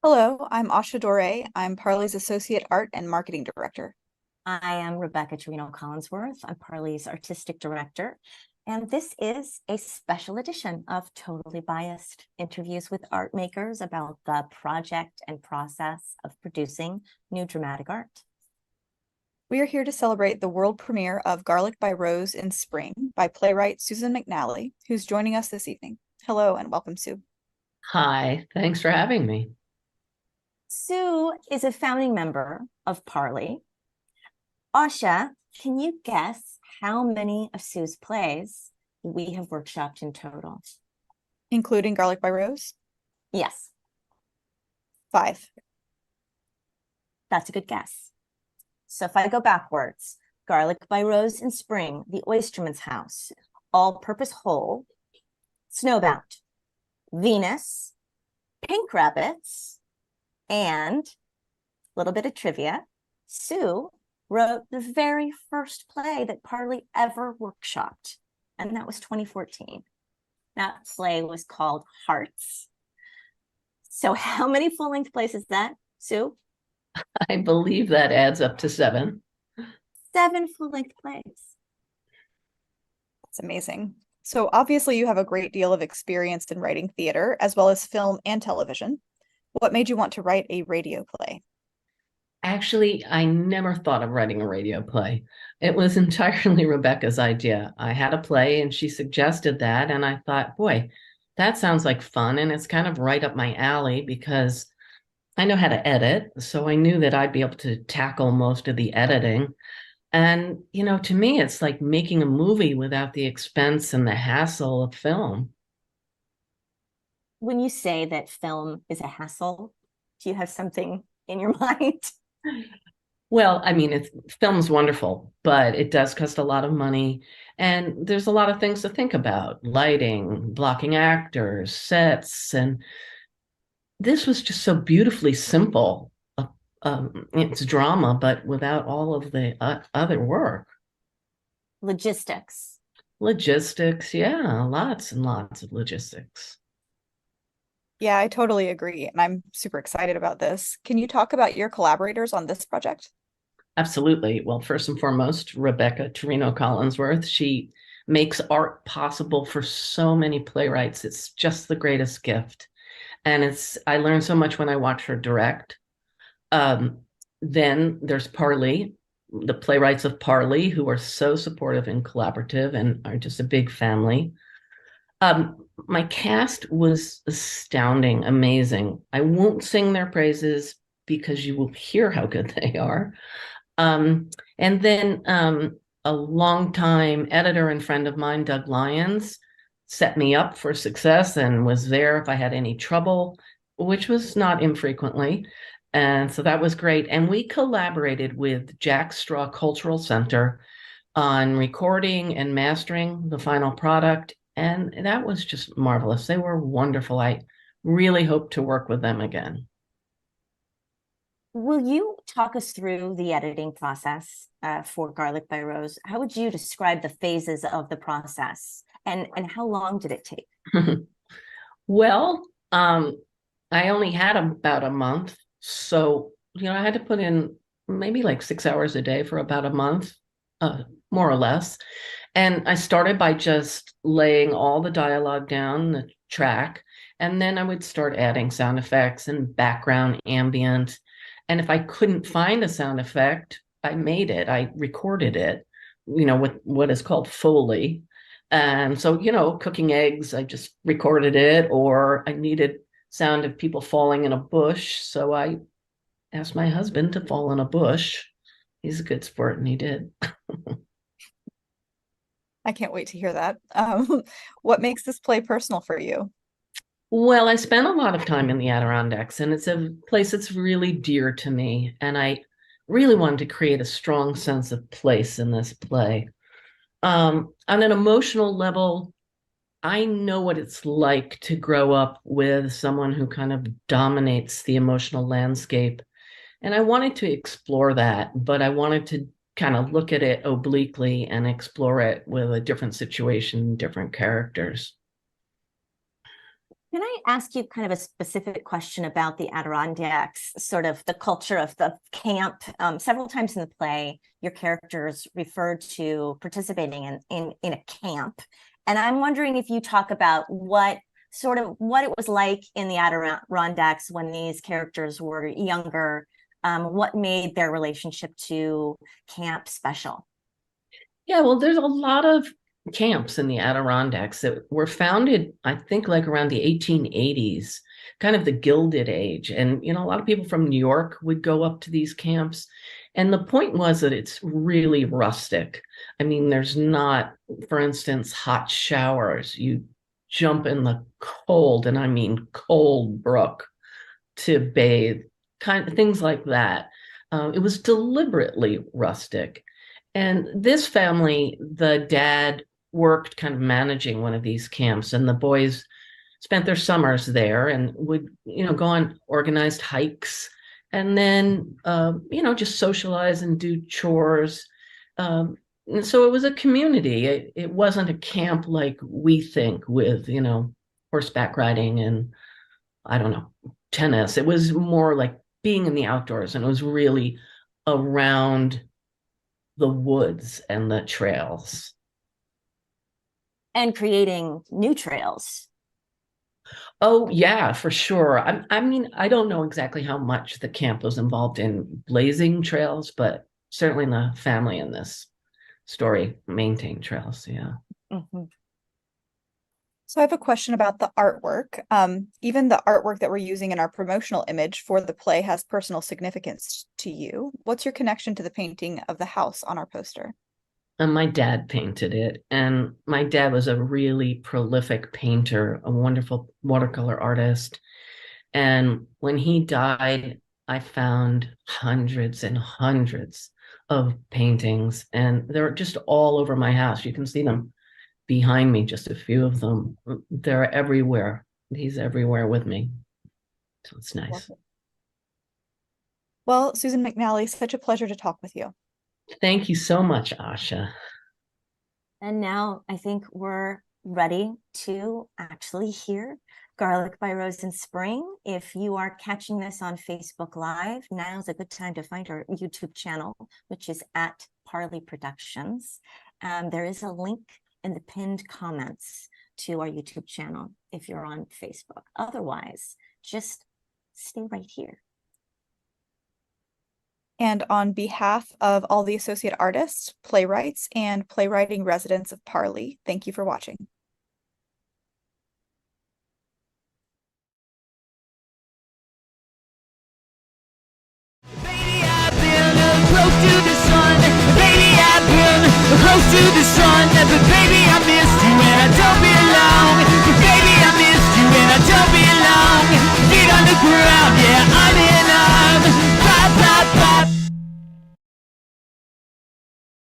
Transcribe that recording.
Hello, I'm Asha Dore. I'm Parley's Associate Art and Marketing Director. I am Rebecca Tourino Collinsworth. I'm Parley's Artistic Director. And this is a special edition of Totally Biased, interviews with art makers about the project and process of producing new dramatic art. We are here to celebrate the world premiere of Garlic by Rose in Spring by playwright Susan McNally, who's joining us this evening. Hello and welcome, Sue. Hi, thanks for having me. Sue is a founding member of Parley. Asha, can you guess how many of Sue's plays we have workshopped in total? Including Garlic by Rose? Yes. 5. That's a good guess. So if I go backwards, Garlic by Rose in Spring, The Oysterman's House, All-Purpose Whole, Snowbound, Venus, Pink Rabbits, and a little bit of trivia, Sue wrote the very first play that Parley ever workshopped, and that was 2014. That play was called Hearts. So how many full-length plays is that, Sue? I believe that adds up to 7. 7 full-length plays. That's amazing. So obviously you have a great deal of experience in writing theater, as well as film and television. What made you want to write a radio play? Actually, I never thought of writing a radio play. It was entirely Rebecca's idea. I had a play and she suggested that, and I thought, boy, that sounds like fun, and it's kind of right up my alley because I know how to edit, so I knew that I'd be able to tackle most of the editing. And, to me, it's like making a movie without the expense and the hassle of film. When you say that film is a hassle, do you have something in your mind? Well, I mean, film's wonderful, but it does cost a lot of money. And there's a lot of things to think about, lighting, blocking actors, sets. And this was just so beautifully simple. It's drama, but without all of the other work. Logistics. Logistics, yeah, lots and lots of logistics. Yeah, I totally agree, and I'm super excited about this. Can you talk about your collaborators on this project? Absolutely. Well, first and foremost, Rebecca Tourino Collinsworth. She makes art possible for so many playwrights. It's just the greatest gift. And I learned so much when I watch her direct. Um, then there's Parley, the playwrights of Parley, who are so supportive and collaborative and are just a big family. My cast was astounding, amazing. I won't sing their praises because you will hear how good they are. And then a longtime editor and friend of mine, Doug Lyons, set me up for success and was there if I had any trouble, which was not infrequently. And so that was great. And we collaborated with Jack Straw Cultural Center on recording and mastering the final product. And that was just marvelous. They were wonderful. I really hope to work with them again. Will you talk us through the editing process for Garlic by Rose? How would you describe the phases of the process, and how long did it take? Well, I only had about a month. So, I had to put in maybe like 6 hours a day for about a month, more or less. And I started by just laying all the dialogue down, the track, and then I would start adding sound effects and background ambient. And if I couldn't find a sound effect, I made it. I recorded it, with what is called Foley. And so, cooking eggs, I just recorded it, or I needed sound of people falling in a bush. So I asked my husband to fall in a bush. He's a good sport, and he did. I can't wait to hear that. What makes this play personal for you? Well, I spent a lot of time in the Adirondacks, and it's a place that's really dear to me. And I really wanted to create a strong sense of place in this play. On an emotional level, I know what it's like to grow up with someone who kind of dominates the emotional landscape. And I wanted to explore that, but I wanted to kind of look at it obliquely and explore it with a different situation, different characters. Can I ask you kind of a specific question about the Adirondacks, sort of the culture of the camp? Several times in the play, your characters referred to participating in a camp. And I'm wondering if you talk about what it was like in the Adirondacks when these characters were younger, what made their relationship to camp special? Yeah, well, there's a lot of camps in the Adirondacks that were founded, I think, like around the 1880s, kind of the Gilded Age. And, a lot of people from New York would go up to these camps. And the point was that it's really rustic. I mean, there's not, for instance, hot showers. You jump in the cold, and I mean cold brook to bathe, kind of things like that. It was deliberately rustic. And this family, the dad worked kind of managing one of these camps, and the boys spent their summers there and would, go on organized hikes and then, just socialize and do chores. And so it was a community. It wasn't a camp like we think with, horseback riding and, I don't know, tennis. It was more like being in the outdoors, and it was really around the woods and the trails. And creating new trails. Oh, yeah, for sure. I mean, I don't know exactly how much the camp was involved in blazing trails, but certainly the family in this story maintained trails. Yeah. Mm-hmm. So I have a question about the artwork. Even the artwork that we're using in our promotional image for the play has personal significance to you. What's your connection to the painting of the house on our poster? And my dad painted it. And my dad was a really prolific painter, a wonderful watercolor artist. And when he died, I found hundreds and hundreds of paintings, and they're just all over my house. You can see them behind me, just a few of them. They're everywhere. He's everywhere with me. So it's nice. Well, Susan McNally, such a pleasure to talk with you. Thank you so much, Asha. And now I think we're ready to actually hear Garlic by Rose in Spring. If you are catching this on Facebook Live, now's a good time to find our YouTube channel, which is at Parley Productions. There is a link in the pinned comments to our YouTube channel if you're on Facebook. Otherwise, just stay right here. And on behalf of all the associate artists, playwrights, and playwriting residents of Parley, thank you for watching. Baby, I've been close to the sun. Baby, I've been close to the sun. But baby,